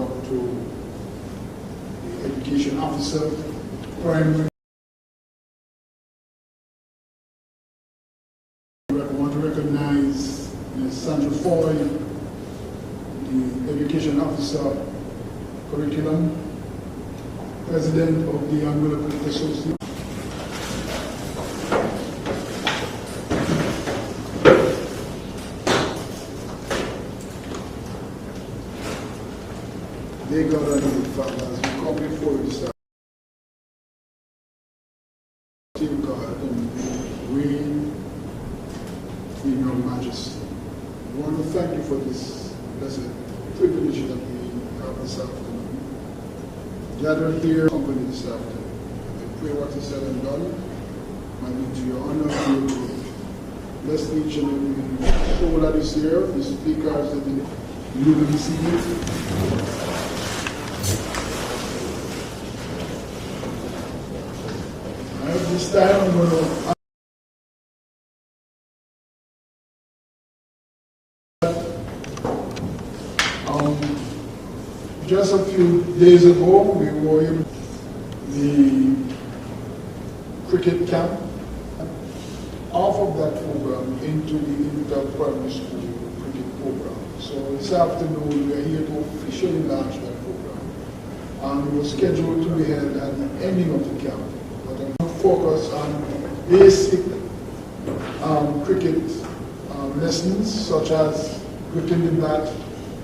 talk to the education officer, primary. I want to recognize Ms. Sandra Foy, the education officer, curriculum, president of the Umbrella Cricket Association. They got a new fact as we come before you, sir. God and reign in your majesty. We want to thank you for this blessed privilege that we have this afternoon. Gathered here, company this afternoon. I pray what is said and done might be to your honor and your glory. Bless each and every soul that is here, the speakers that you will receive. This time I'm going to just a few days ago we were in the cricket camp. Off of that program into the inter-primary school cricket program. So this afternoon we are here to officially launch that program. It was scheduled to be held at the ending of the camp. Focus on basic cricket lessons such as gripping the bat,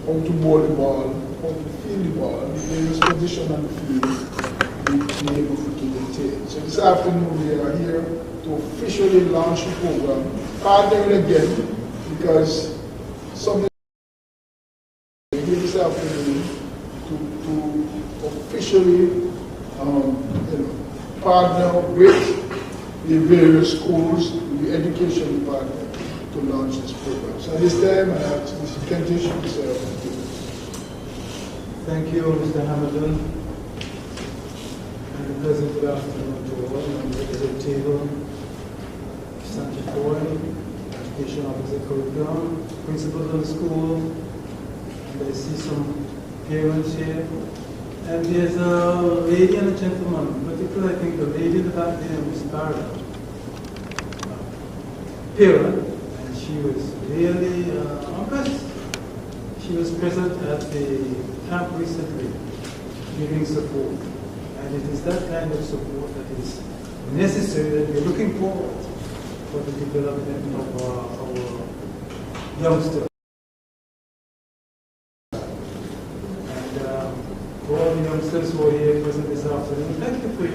how to bowl the ball, how to field the ball, the various positions on the field, the game of cricket entails. So this afternoon we are here to officially launch the program, partnering again because something here this afternoon to officially partner with the various schools, the education department to launch this program. So at this time, I ask Mr. Kentish to say a few words. Thank you, Mr. Hamilton. And a pleasant good afternoon to all. I'm at the table, Sandra Foy, Education Officer Curriculum, Principal of the school, and I see some parents here. And there's a lady and a gentleman, particularly I think the lady in the back there was Barra, parent, and she was really impressed. She was present at the camp recently, giving support. And it is that kind of support that is necessary that we're looking forward for the development of our youngsters. All the youngsters who are here present this afternoon, thank you for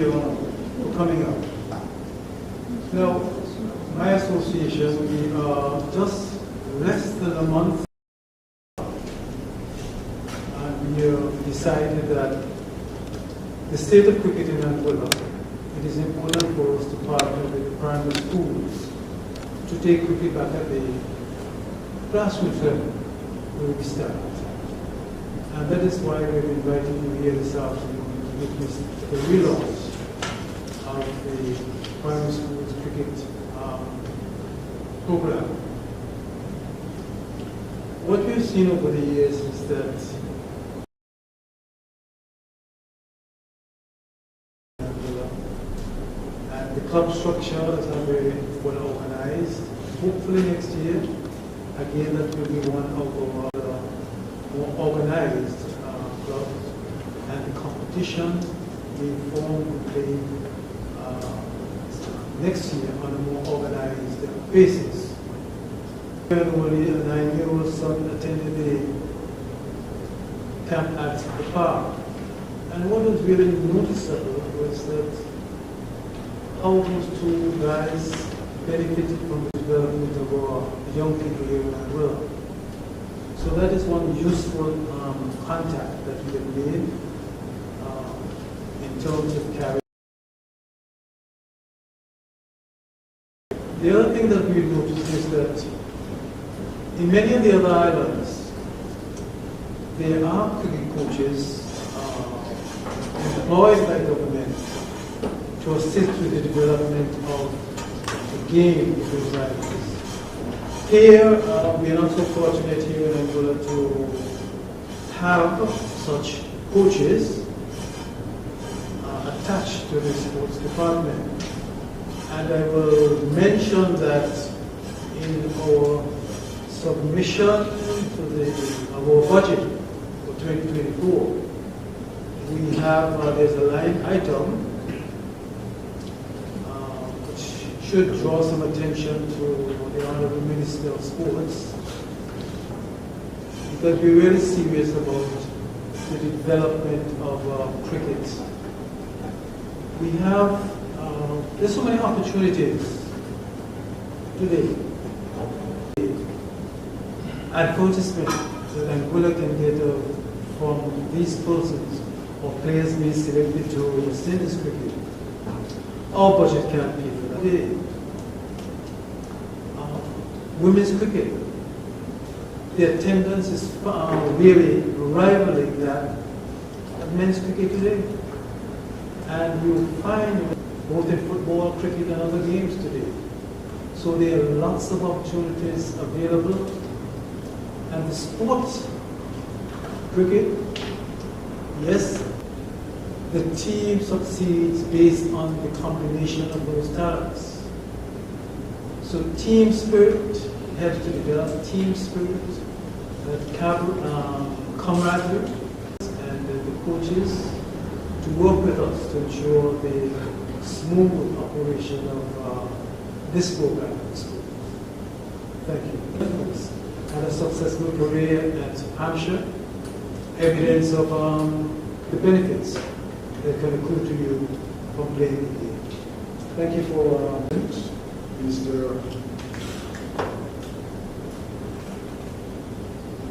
coming up. Now, my association, we are just less than a month, and we have decided that the state of cricket in Angola, it is important for us to partner with the primary schools to take cricket back at the grassroots level where we start. And that is why we've invited you here this afternoon to witness the relaunch of the primary schools cricket program. What we've seen over the years is that and the club structure is not very well organized. Hopefully next year, again, that will be one of our more organized clubs, and the competition will form will play next year on a more organized basis. Only a 9-year-old son attended the camp at the park, and what was really noticeable was that how those two guys benefited from the development of our young people here in Angola. So that is one useful contact that we have made in terms of carrying. The other thing that we've noticed is that in many of the other islands, there are cricket coaches employed by government to assist with the development of the game in those islands. Here, we are not so fortunate here in Angola to have such coaches attached to the sports department. And I will mention that in our submission to our budget for 2024, we have, there's a line item which should draw some attention to the Honorable Minister of Sports, because we're really serious about the development of cricket. We have, there's so many opportunities today. Advertisement that Angola can get from these persons or players being selected to send this cricket. Our budget can't pay for that. Women's cricket, the attendance is really rivaling that of men's cricket today. And you'll find both in football, cricket, and other games today. So there are lots of opportunities available. And the sports, cricket, yes, the team succeeds based on the combination of those talents. So team spirit helps to develop team spirit, camaraderie, and the coaches to work with us to ensure the smooth operation of this program at school. Thank you. And a successful career at Hampshire, evidence of the benefits that can accrue to you from playing the game. Thank you for Mr.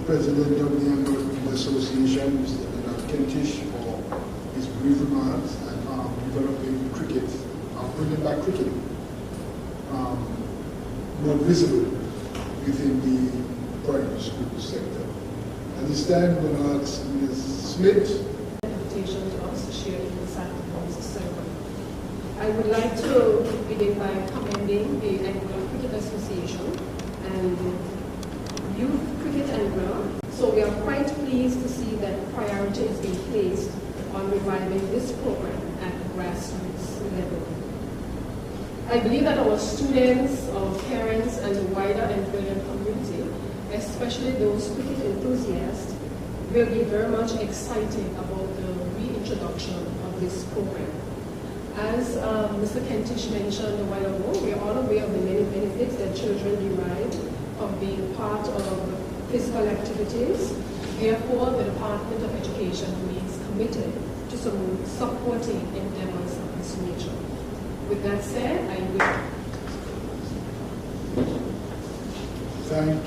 President of the Angola Cricket Association, Mr. Leonard Kentish, for his brief remarks and developing cricket, bringing back cricket more visible within the primary school sector. At this time, we're going to ask Ms. Smith. Invitation to us to share in this afternoon's ceremony. I would like to begin by commending the Angola Cricket Association and Youth Cricket Angola. So we are quite pleased to see that priority is being placed on reviving this program at the grassroots level. I believe that our students, our parents, and the wider Angolan community, especially those cricket enthusiasts, will be very much excited about the reintroduction of this program. As Mr. Kentish mentioned a while ago, we are all aware of the many benefits that children derive from being part of physical activities. Therefore, the Department of Education remains committed to supporting endeavors of this nature. With that said, I will. Thank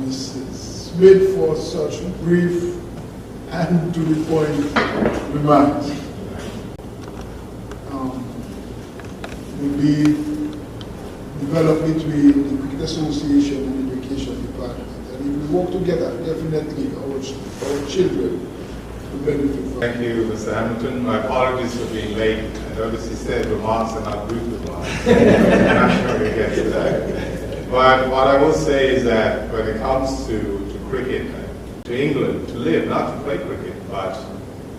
Mrs. Smith for such brief and to the point remarks. Will be developed between the Cricket Association and the Education Department. And if we work together, definitely our children will benefit from it. Thank you, Mr. Hamilton. My apologies for being late. I noticed you said remarks are not brief remarks. I'm not sure we get to that. But what I will say is that when it comes to cricket, to England, to live, not to play cricket, but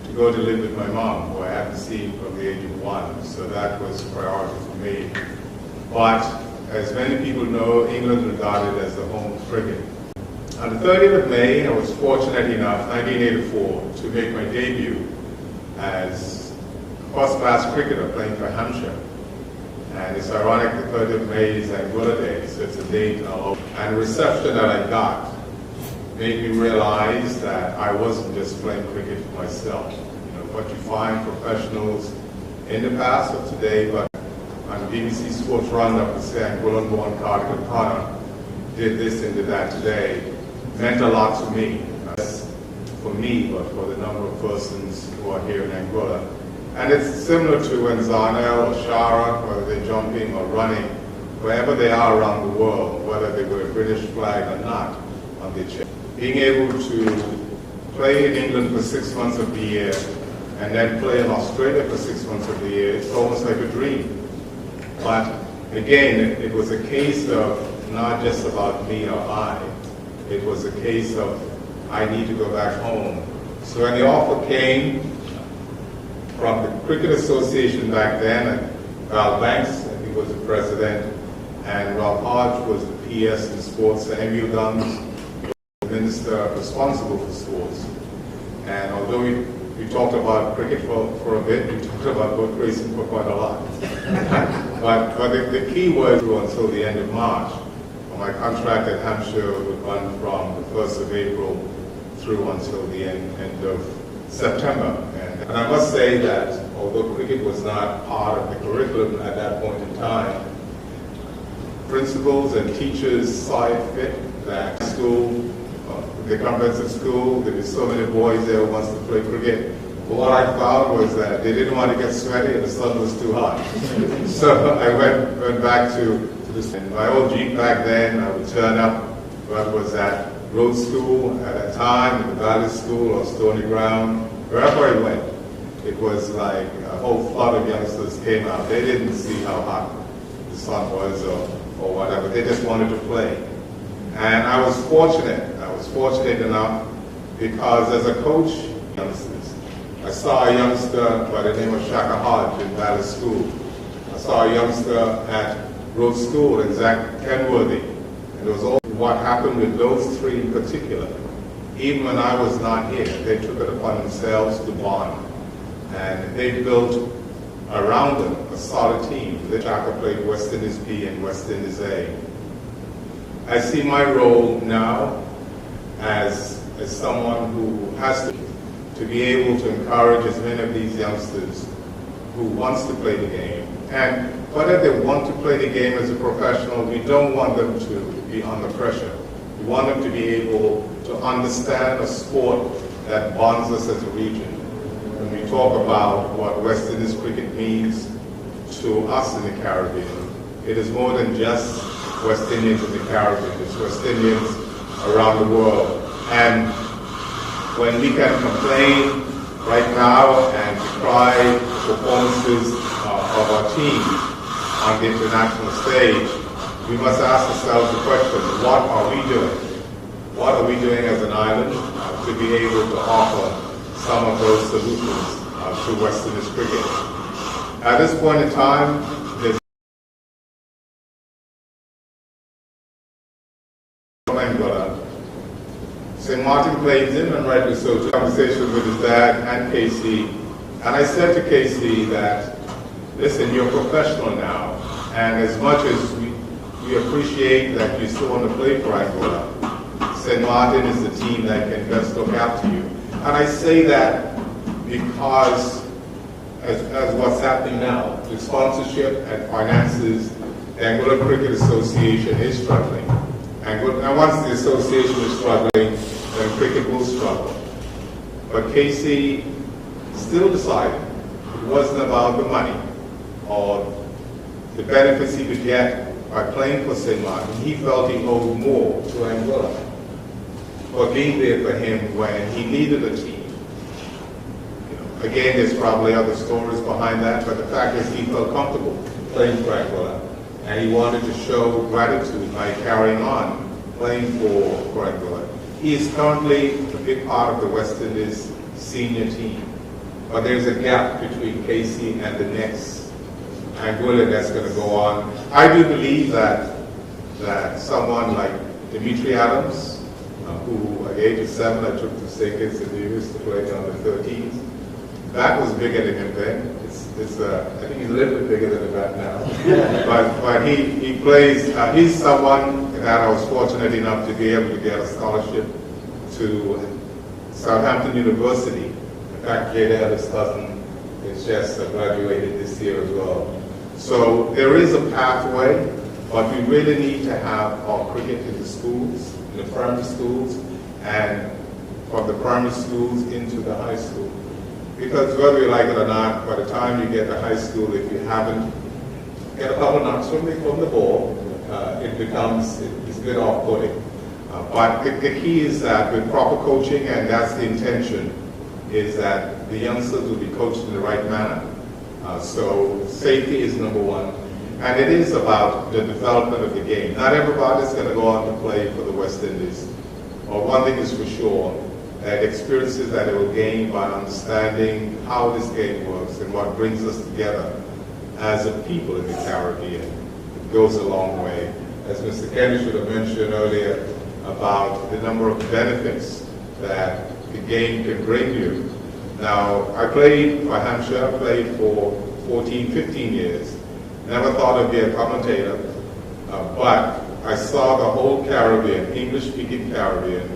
to go to live with my mom, who I hadn't seen from the age of 1. So that was a priority for me. But as many people know, England is regarded as the home of cricket. On the 30th of May, I was fortunate enough, 1984, to make my debut as first-class cricketer playing for Hampshire. And it's ironic, the 30th of May is Angola Day, so it's a date all over. And the reception that I got made me realize that I wasn't just playing cricket for myself. You know, what you find professionals in the past or today, but on BBC Sports Roundup, we say Angolan-born Cardigan Connor did this and did that today, meant a lot to me. Not just for me, but for the number of persons who are here in Angola. And it's similar to when Zarnel or Shara, whether they're jumping or running, wherever they are around the world, whether they were a British flag or not on their chest. Being able to play in England for 6 months of the year and then play in Australia for 6 months of the year, it's almost like a dream. But again, it was a case of not just about me or I. It was a case of I need to go back home So when the offer came from the Cricket Association back then, and Val Banks, I think, was the president, and Rob Hodge was the PS in sports, and Emil Guns was the minister responsible for sports. And although we talked about cricket for a bit, we talked about boat racing for quite a lot. but the key was until the end of March. My contract at Hampshire would run from the 1st of April through until the end of September. And I must say that although cricket was not part of the curriculum at that point in time, principals and teachers saw it fit that school, the comprehensive school, there were so many boys there who wants to play cricket. But what I found was that they didn't want to get sweaty and the sun was too hot. So I went back to this. In my old Jeep back then, I would turn up, what was that, road school at that time, the Valley School or Stony Ground, wherever I went. It was like a whole flood of youngsters came out. They didn't see how hot the sun was or whatever. They just wanted to play. And I was fortunate. I was fortunate enough because as a coach, youngsters, I saw a youngster by the name of Shaka Hodge in Valley School. I saw a youngster at Road School in Zach Kenworthy. And it was all what happened with those three in particular. Even when I was not here, they took it upon themselves to bond. And they built around them a solid team. The Shaka played West Indies B and West Indies A. I see my role now as someone who has to be able to encourage as many of these youngsters who wants to play the game. And whether they want to play the game as a professional, we don't want them to be under pressure. We want them to be able to understand a sport that bonds us as a region. When we talk about what West Indies cricket means to us in the Caribbean, it is more than just West Indians in the Caribbean. It's West Indians around the world. And when we can complain right now and decry performances of our teams on the international stage, we must ask ourselves the question, what are we doing? What are we doing as an island to be able to offer some of those solutions to West Indies cricket? At this point in time, there's St. Martin claims him, and rightly so, to conversations with his dad and Casey. And I said to Casey that, listen, you're a professional now, and as much as we appreciate that you still want to play for Angola, St. Martin is the team that can best look after you. And I say that because, as what's happening now, with sponsorship and finances, the Angola Cricket Association is struggling. And once the association is struggling, then cricket will struggle. But Casey still decided it wasn't about the money or the benefits he would get by playing for St. Martin. He felt he owed more to Angola for being there for him when he needed a team. Again, there's probably other stories behind that, but the fact is he felt comfortable playing for Angola, and he wanted to show gratitude by carrying on playing for Angola. He is currently a big part of the West Indies senior team, but there's a gap between Casey and the next Angola that's going to go on. I do believe that someone like Dimitri Adams, who at the age of 7 I took to St. Kitts and Nevis to play on the 13s, that was bigger than him then. I think he's a little bit bigger than that now. but he plays, he's someone that I was fortunate enough to be able to get a scholarship to Southampton University. In fact, Jada Ellis' cousin is just graduated this year as well. So there is a pathway, but we really need to have our cricket in the schools, in the primary schools, and from the primary schools into the high school. Because whether you like it or not, by the time you get to high school, if you haven't get a couple knocks from the ball, it's a bit off-putting. But the key is that with proper coaching, and that's the intention, is that the youngsters will be coached in the right manner. So safety is number one. And it is about the development of the game. Not everybody's going to go on to play for the West Indies. But one thing is for sure, and experiences that they will gain by understanding how this game works and what brings us together as a people in the Caribbean. It goes a long way. As Mr. Kenny should have mentioned earlier about the number of benefits that the game can bring you. Now, I played for Hampshire, I played for 14, 15 years. Never thought I'd be a commentator, but I saw the whole Caribbean, English-speaking Caribbean,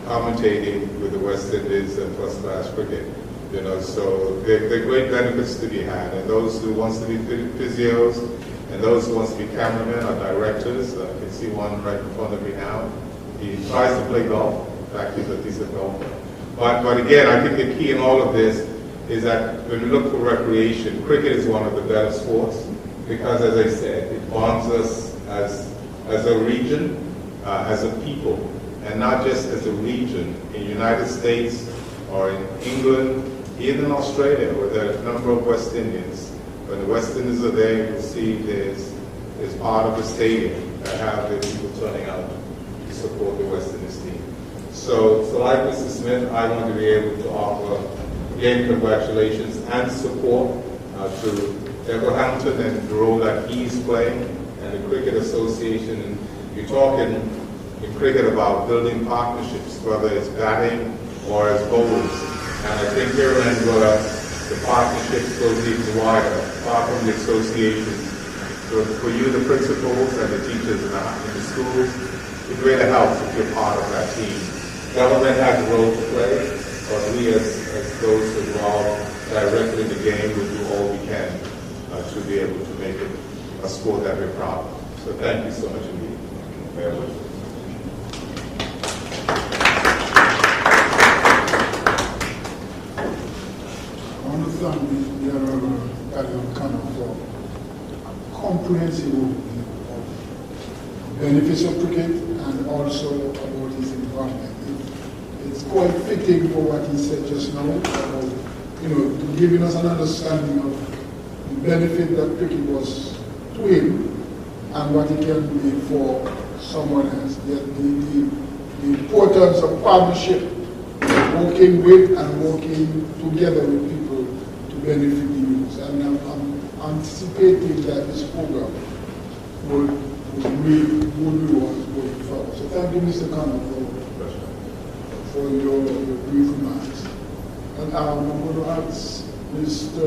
commentating with the West Indies and first-class cricket. You know, so there are great benefits to be had. And those who wants to be physios, and those who wants to be cameramen or directors, I can see one right in front of me now. He tries to play golf. In fact, he's a decent golfer. But again, I think the key in all of this is that when we look for recreation, cricket is one of the better sports because, as I said, it bonds us as a region, as a people, and not just as a region. In the United States or in England, even in Australia, where there are a number of West Indians. When the West Indians are there, you'll see there's part of the stadium that have the people turning out to support the West Indies team. So like Mr. Smith, I want to be able to offer, again, congratulations and support to Devil Hampton and the role that he's playing, and the Cricket Association. And you're talking in cricket about building partnerships, whether it's batting or as bowls. And I think here in Angola, the partnerships goes even wider, apart from the associations. So for you, the principals and the teachers in the schools, it really helps if you're part of that team. Government has a role to play, but we as those involved directly in the game will do all we can to be able to make it a sport that we're proud of. So thank you so much indeed. Very much. I understand there are kind of comprehensive overview of benefits of cricket and also about its environment. It's quite fitting for what he said just now about, giving us an understanding of the benefit that cricket was to him and what it can be for someone else. The importance of partnership, working with and working together with people to benefit the youth. And I'm anticipating that this program will be one going forward. So thank you, Mr. Khan, for your brief remarks. And I'm going to ask Mr.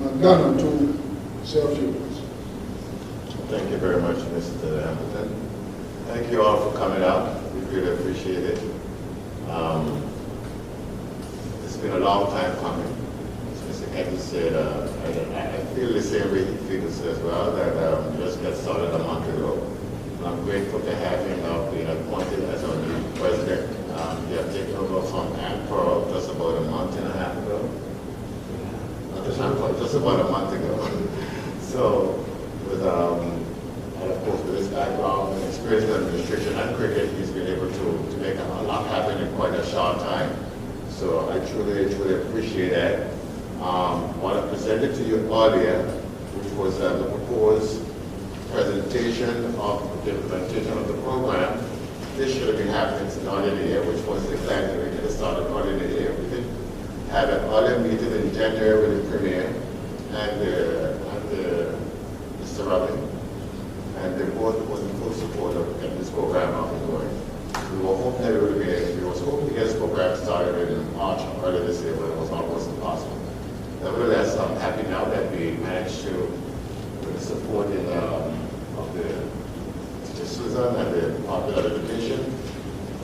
McDonough to say a few words. Thank you very much, Mr. Hamilton. Thank you all for coming out. We really appreciate it. It's been a long time coming. As Mr. Kenton said, I feel the same way he feels as well, that just got started a month ago. And I'm grateful to have him now being appointed as our new president. He has taken over from Ann Pearl just about a month and a half ago. Just about a month ago. So, and of course, with his background and experience in administration and cricket, he's been able to make a lot happen in quite a short time. So I truly appreciate that. What I presented to you earlier, which was the proposed presentation of the implementation of the program, this should have been happening earlier in the year, which was exactly we could have started earlier in the year. We did have an earlier meeting in January with the Premier and Mr. Robin. And the board was in full support of getting this program up and going. We were hoping that we was hoping to get this program started in March or earlier this year, but it was almost impossible. Nevertheless, I'm happy now that we managed to, with the support of the Teacher Susan and the Department of Education,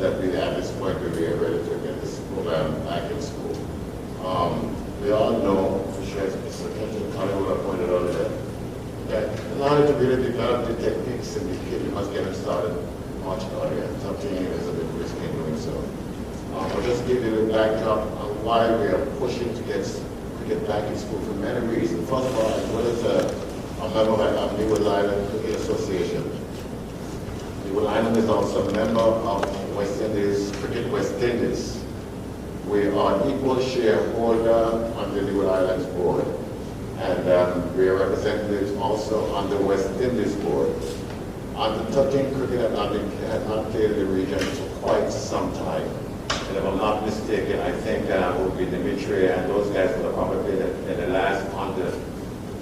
that we at this point we are ready to get this program back in school. We all know, for sure, as Mr. Kenton Collingwood pointed out earlier, that in order to really develop the techniques in the kid, you must get them started much earlier. Something is a bit risky in doing so. I'll just give you the backdrop on why we are pushing to get back in school for many reasons. First of all, as well as a member of the Leeward Island Cricket Association. Leeward Island is also a member of West Indies, Cricket West Indies. We are an equal shareholder on the Leeward Islands board. And we are representatives also on the West Indies board. On the touching cricket, had not played in the region for quite some time. And if I'm not mistaken, I think that would be Dimitri and those guys would have probably played in the last under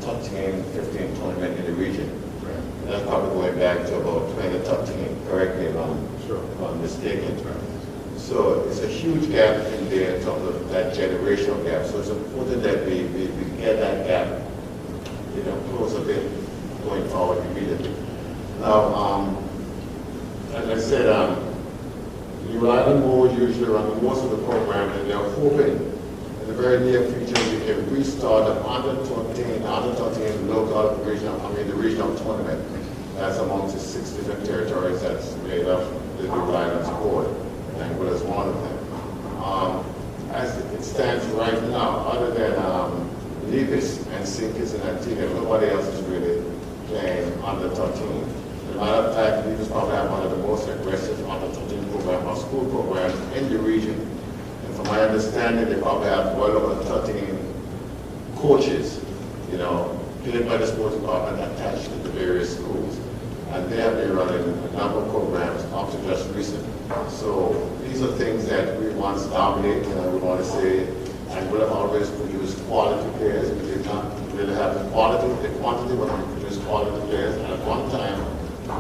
13, 15 tournament in the region. Right. And that's probably going back to about 2013, correct me if I'm mistaken. Right. So it's a huge gap in there in terms of that generational gap. So it's important that we get that gap, close a bit going forward immediately. Now, as I said, the Island Board usually run most of the program, and they're hoping in the very near future we can restart the under 13 local regional tournament. That's amongst the 6 different territories that's made up the New Islands Board. Angola is one of them. As it stands right now, other than Levis and Sinkers and Antigua, nobody else is really playing under 13. As a matter of fact, Levis probably have one of the most aggressive under 13 program or school programs in the region. And from my understanding, they probably have well over 13 coaches, paid by the sports department attached to the various schools. And they have been running a number of programs up to just recently. So these are things that we once dominated, and we want to say, and we have always produced quality players. We did not really have the quantity, but we produced quality players. And at one time,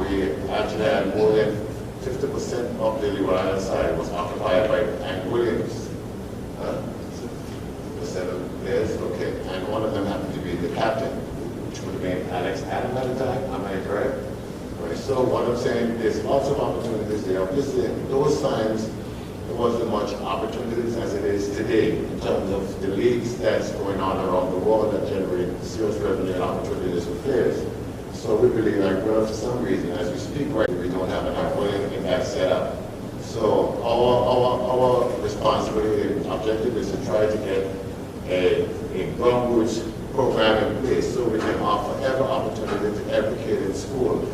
we actually had more than 50% of the Leeward Island side was occupied by Angolians. 50% of the players, okay. And one of them happened to be the captain, which would have been Alex Adam at the time, am I correct? So what I'm saying, there's lots of opportunities there. Obviously, in those times, there wasn't much opportunities as it is today in terms of the leagues that's going on around the world that generate serious revenue and opportunities for players. So we believe that, well, for some reason, as we speak right now, we don't have enough money in that setup. So our responsibility and objective is to try to get a groundroots program in place so we can offer every opportunity to every kid in school.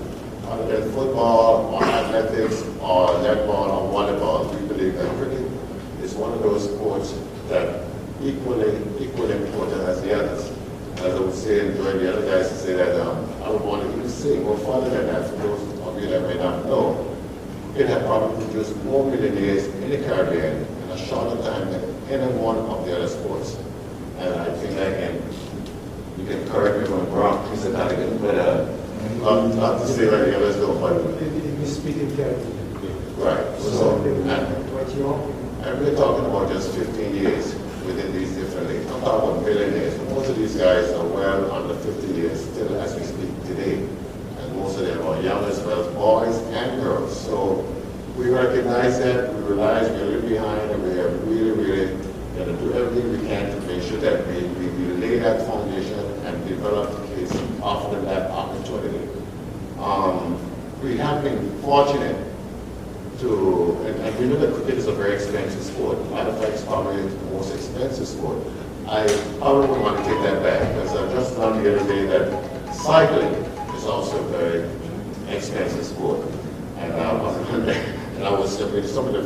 Other than football or athletics or netball or volleyball, we believe that cricket is one of those sports that equally important as the others. As I was saying, join the other guys to say that I would want to even say more further than that for those of you that may not know. It had probably produced more millionaires in the Caribbean in a shorter time than any one of the other sports. And I think again, you can correct me when I'm wrong, please, but not to say that the others don't, but We speak in Caribbean. right. So, and we're talking about just 15 years within these different leagues. I'm talking about millionaires. Most of these guys are well under 50 years still as we speak today. And most of them are young as well, boys and girls. So we recognize that, we realize we're a little behind, and we are really going to do everything we can to make sure that we lay that foundation and develop the kids, offer them that opportunity. We have been fortunate to, and we know that cricket is a very expensive sport. Matter of fact, it's probably the most expensive sport. I probably wouldn't want to take that back, because I just learned the other day that cycling is also a very expensive sport. And I was with some of the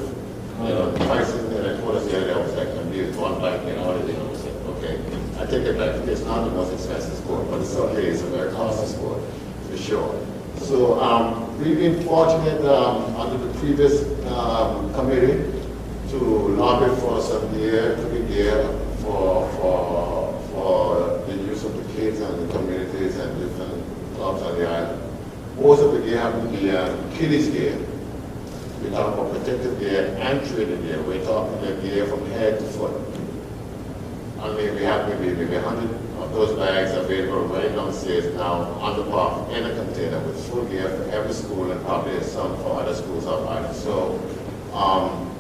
prices that I told us the other day, I was like, I'm being one bike and all of it. I was like, okay, I take it back. It's not the most expensive sport, but it's okay. It's a very costly sport, for sure. So we've been fortunate under the previous committee to lobby for some gear for the use of the kids and the communities and different clubs on the island. Most of the gear happen to be kiddies gear. We talk about protective gear and training gear. We're talking the gear from head to foot. I mean, we have maybe 100 of those bags available right downstairs now on the park in a container with full gear for every school and probably some for other schools up island. So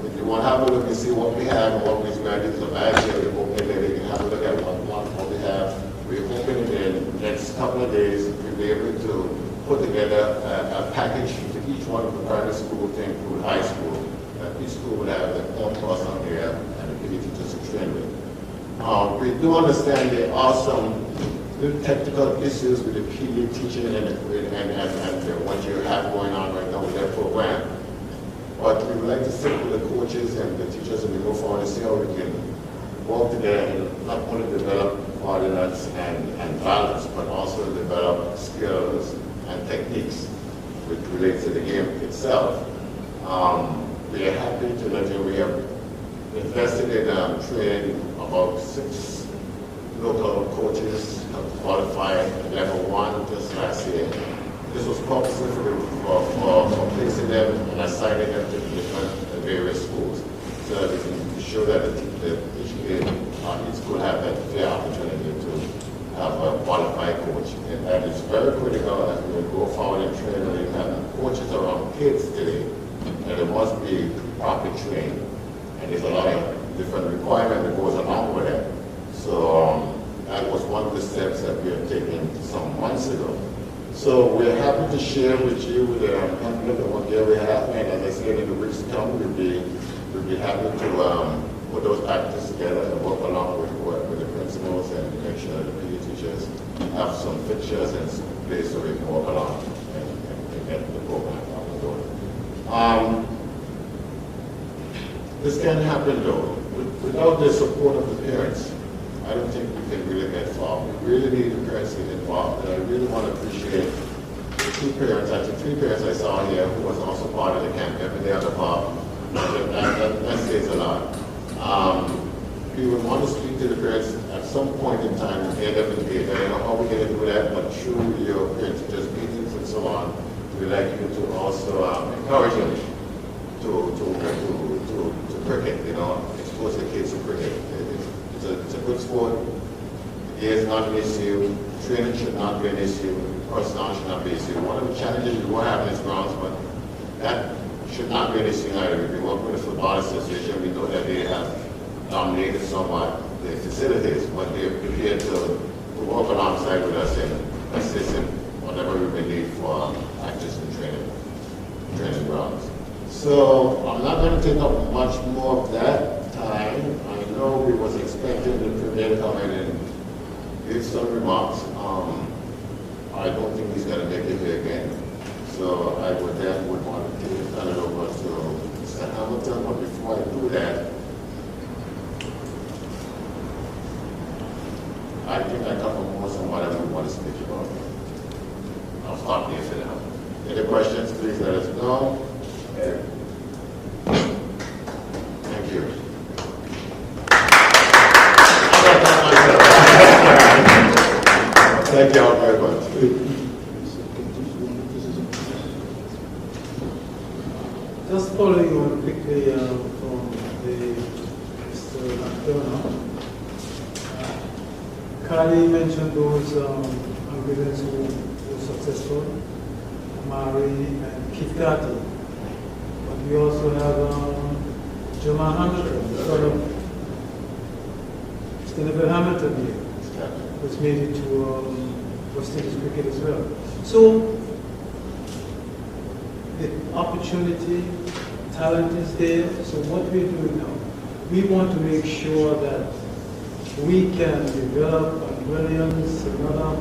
if you want to have a look and see what we have and what we're going to do, the bags here, we're hoping that you can have a look at what we have. We're hoping in the next couple of days we'll be able to put together a package to each one of the private schools to include high school. That each school would have their own person there and the ability to train with. We do understand there are some little technical issues with the PE teaching and what you have going on right now with that program. But we would like to sit with the coaches and the teachers and we go forward and see how we can work together and not only develop coordinates and balance, but also develop skills and techniques which relate to the game itself. We are happy to let you, we have invested in training about 6 local coaches qualified at level 1 just last year. This was purposely for placing them and assigning them to different various schools so that we can show that each school have that fair opportunity to have a qualified coach. And that is very critical as we go forward in training. We have coaches around kids today, and they must be properly trained. And there's a lot of different requirements that goes along with it. So that was one of the steps that we have taken some months ago. So we're happy to share with you the template of what we have, and as I said, in the weeks to come, we'll be happy to put those packages together and work along with the principals and make sure that the PE teachers have some fixtures and place so we can work along and get the program up and going. This can happen though. Without the support of the parents, I don't think we can really get far. We really need the parents to get involved. And I really want to appreciate the 2 parents, actually 3 parents I saw here who was also part of the camp every day on the farm. That says a lot. We would want to speak to the parents at some point in time and get them engaged. I don't know how we're going to do that, but through your parents just meetings and so on, we'd like you to also encourage them to cricket, expose the kids to cricket. It's a good sport. It is not an issue. Training should not be an issue. Personnel should not be an issue. One of the challenges we will have in this grounds, but that should not be an issue either. If we work with the Football Association, we know that they have dominated somewhat the facilities, but they're prepared to work alongside with us and assist in whatever we may need for practice and training grounds. So I'm not going to take up much more of that time. I know we was expecting the Premier to come in and give some remarks. I don't think he's going to make it here again. So I would then want to turn it over to Mr. Hamilton, but before I do that, I think I covered most of what I would want to speak about. I'll stop here for now. Any questions, please let us know. Thank you. Thank you all very much. Just following on quickly from Mr. McDonough. Carly mentioned those ambulance who were successful, Mari and Keith Gatti. But we also have Jamal Hamilton, son of Stephen Hamilton here, who's made it to West Indies cricket as well. So the opportunity, talent is there. So what we're doing now, we want to make sure that we can develop Williams, another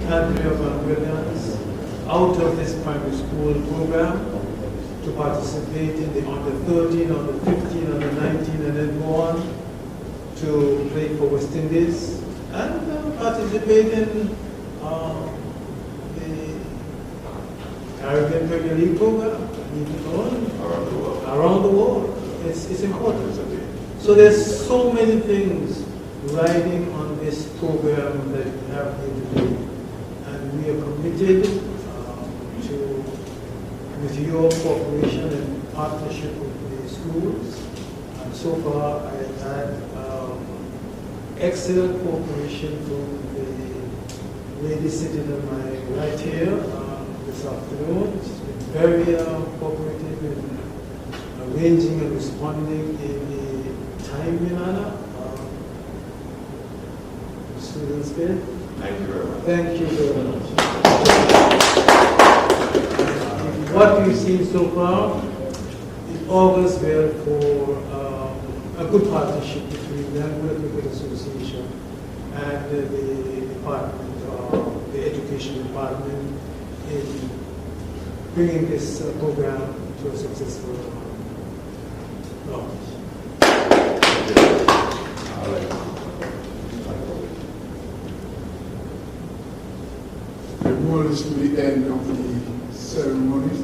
cadre of Williams, out of this primary school program to participate in the under 13, under 15, under 19, and then go on to play for West Indies and participate in the Caribbean Premier League program, around the world. It's important. So there's so many things riding on this program that we have here today, and we are committed to, with your cooperation and partnership with the schools. And so far, I have had excellent cooperation from the lady sitting on my right here this afternoon. She's been very cooperative in arranging and responding in a timely manner. Students good? Thank you very much. Thank you very much. What we've seen so far, it augurs well for a good partnership between the Angular Cricket Association and the department, the education department, in bringing this program to a successful launch. All right. Before this to the end of the ceremony.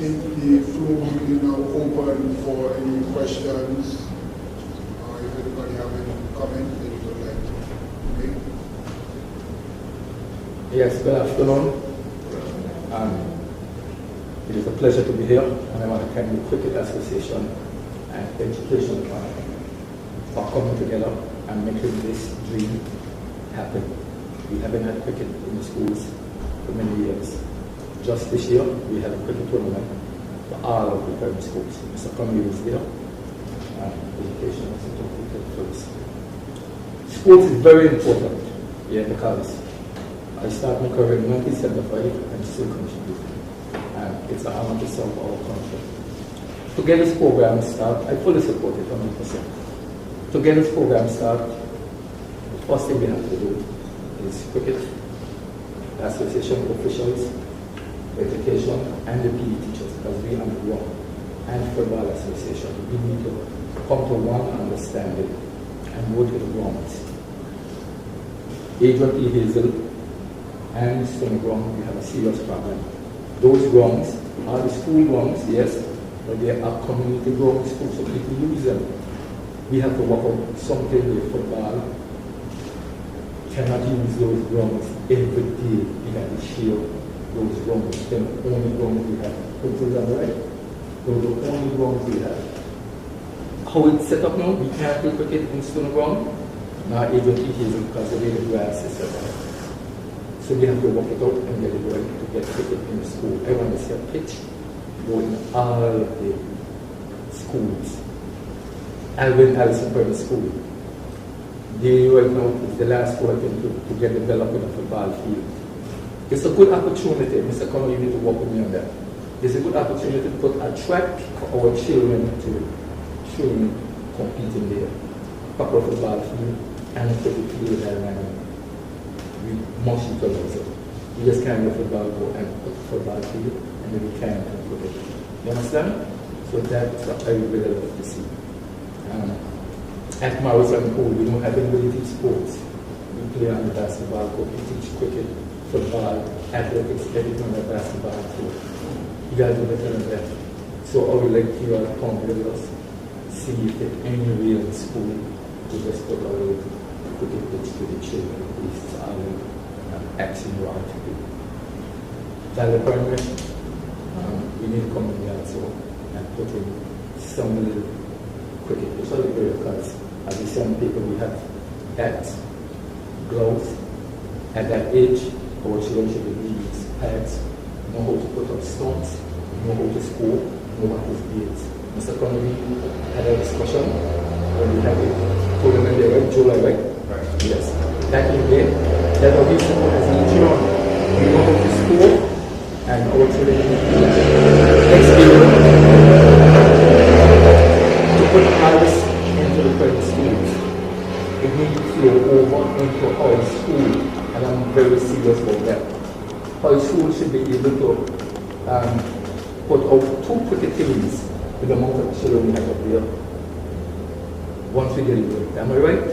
think the floor will be now open for any questions. If anybody have any comment they would like to make. Yes, good afternoon. It is a pleasure to be here, and I want to thank the Cricket Association and Education Department for coming together and making this dream happen. We haven't had cricket in the schools for many years. Just this year, we had a cricket tournament for all of the primary schools. Mr. Conway was there, and education was cricket first. Sports is very important here because I started my career in 1975 and still contributing. And it's an honor to serve our country. To get this program started, I fully support it 100%. To get this program started, the first thing we have to do is cricket, the association officials, education, and the PE teachers, because we are the ground, and football association. We need to come to one understanding and go to the grounds. Adrian P. Hazel and Stony Ground, we have a serious problem. Those grounds are the school grounds, yes, but they are community grounds too, so people use them. We have to work out something with football. Cannot use those grounds every day. We have to share those grounds. Then only grounds we have. Is that right? Those are the only grounds we have. How it's set up now, we can't play cricket in Stony Ground. Now Adrian P. Hazel because the way the grass is set up. So we have to work it out and get it right to get cricket in the school. I want to see a pitch go in all the schools. Alvin Allison Primary School. They right now is the last school I think to get developed in a football field. It's a good opportunity, Mr. Connor, you need to work with me on that. It's a good opportunity to put a track for our children to train, competing there. Proper football field and a cricket field and we must utilize it. We just can't let football go and put the football field and then we can't put it. You understand? So that's what I would really love to see. At Morrison Pool, we don't have anybody teach sports. We play on the basketball court, we teach cricket, football, athletics, everything on the basketball court. You guys do better than that. So I would like you all to come with us, see if there's any real school to just put our cricket pitch to the children. It's all action you want to do. Tyler Primary, we need to come in there also and put in some little cricket pitch. So because as we send people, we have hats, gloves. At that age, our children should be these pads, know how to put up stones, know how to score, know what is beads. Mr. Connery had a discussion when we had a tournament there, right? July, right? Right. Yes. That evening, that our people as each year, we know how to score, and our children experience to put ours into the private schools. It needs to flow over into our school, and I'm very serious about that. Our school should be able to put out 2 cricket teams with the amount of children we have up there. Once we deliver it. Am I right?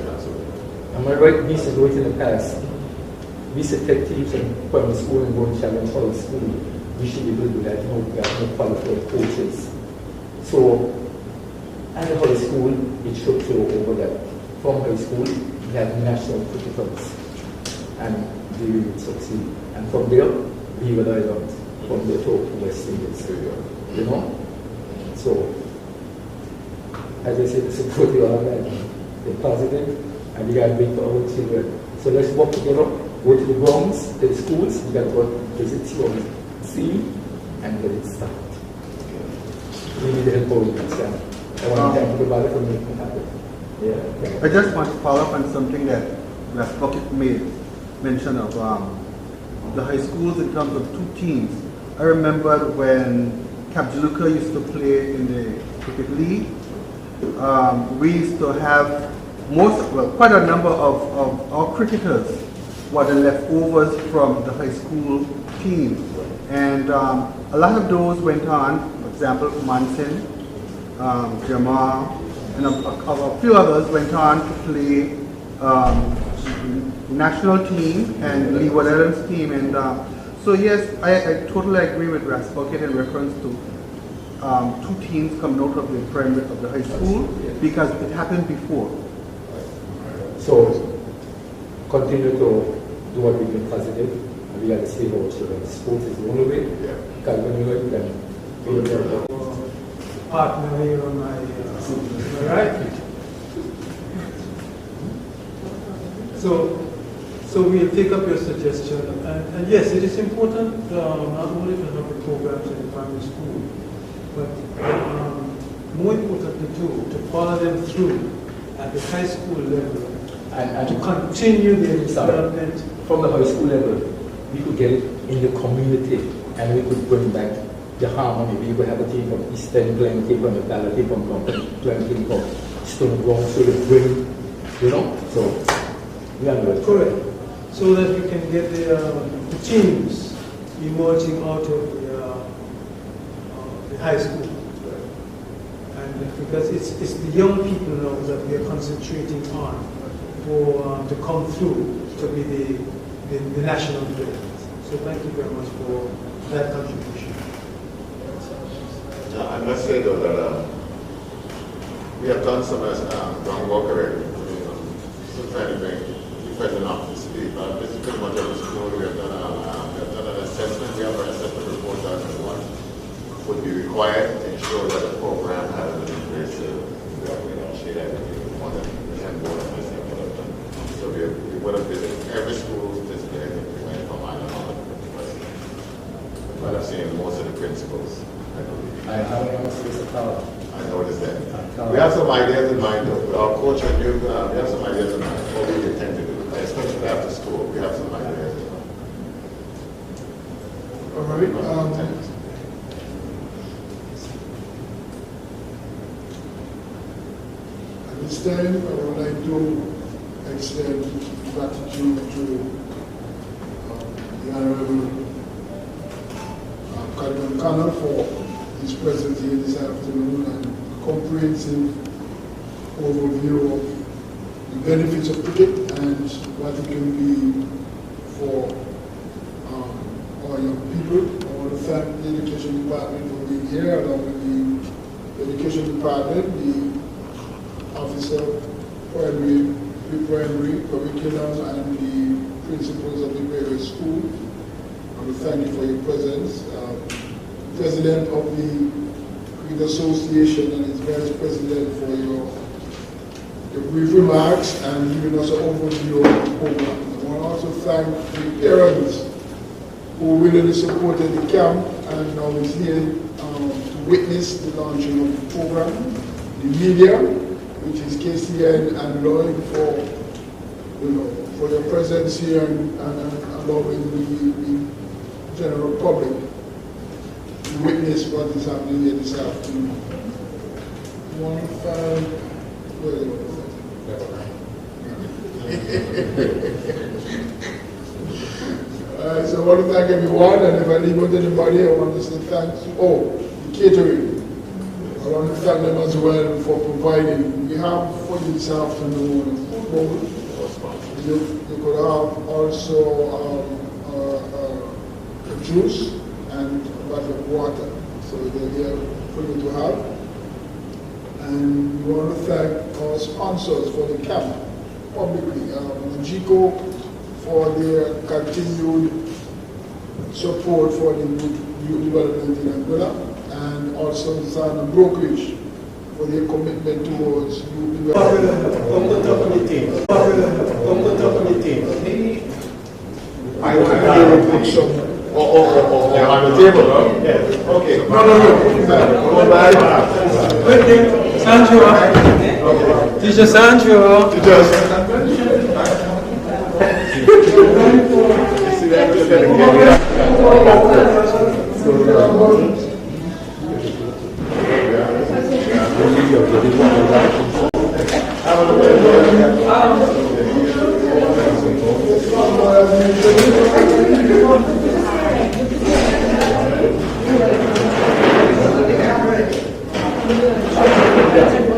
Am I right? We used to do it in the past. We used to take teams from primary school and go and challenge high school. We should be able to do that. You know, we have no qualified coaches. So, at the high school, it should flow over that. From high school, we have national cricketers. And they will succeed. And from there, we will island. From there to West Indies. You know? So, as I said, the support you all that, the positive, and we got to bring for our children. So let's work together, go to the grounds, to the schools, we got to go visit your see and get it started. We need the help of the stand. I want to thank everybody for making it happen. Yeah. I just want to follow up on something that Bucket made mention of the high schools in terms of 2 teams. I remember when Capjaluca used to play in the cricket league. We used to have quite a number of our cricketers were the leftovers from the high school team. And a lot of those went on, for example, Manson, Jamal, and a few others went on to play national team and Lee Waddell's team. And so yes, I totally agree with Ras Bucket in reference to two teams coming out of the primary of the high school, because it happened before. So continue to do what we've been positive, and we got to see how children. Sports is the only way. Because when you can build your partner here on my right. So we'll take up your suggestion, and yes, it is important not only to have the programs in the primary school, but more importantly too, to follow them through at the high school level and to continue their development. From the high school level, we could get it in the community, and we could bring back the harmony. We could have a team from Eastern playing a team from the Ballard, team from Compton, playing a team from Stone Ground, so they bring, so we are good. Correct. So that we can get the teams emerging out of the high school. And because it's the young people now that we are concentrating on to come through to be the national players. So thank you very much for that contribution. I must say though that we have done some groundwork already. Still trying to make the president up to speed, but this is pretty much every school. We have done an assessment. We have an assessment report on what would be required to ensure that the program has an increase. Share everything we want to have more of this. So we would have visited every school this day. We went from island on. But I've seen most of the principals. I noticed that. We have some ideas in mind though. Our coach and you, we have some ideas in mind what we intend to do, especially after school. We have some ideas. All right. At this time, I would like to extend gratitude to the Honorable Cardinal Connor for his presence here this afternoon and comprehensive overview of the benefits of cricket and what it can be for our young people. I want to thank the Education Department for being here, along with the Education Department, the Officer Primary, Pre-Primary Curriculum, and the principals of the various schools. I want to thank you for your presence. President of the Cricket Association and his Vice President for your brief remarks and giving us an overview of the program. I want to also thank the parents who really supported the camp and now is here to witness the launching of the program. The media, which is KCN and Lloyd, for your presence here and allowing the general public to witness what is happening here this afternoon. So I want to thank everyone, and if I leave out anybody, I want to say thanks. The catering. I want to thank them as well for providing. We have for you this afternoon football. You could have also juice and a bottle of water. So they're here for you to have. And we want to thank our sponsors for the camp publicly. Jico for their continued support for the youth development in Angola, and also Zana Brokerage for their commitment towards youth development. I will put some. On the table, huh? Yeah. Okay. No. Sancho. Teacher Sancho. Teacher.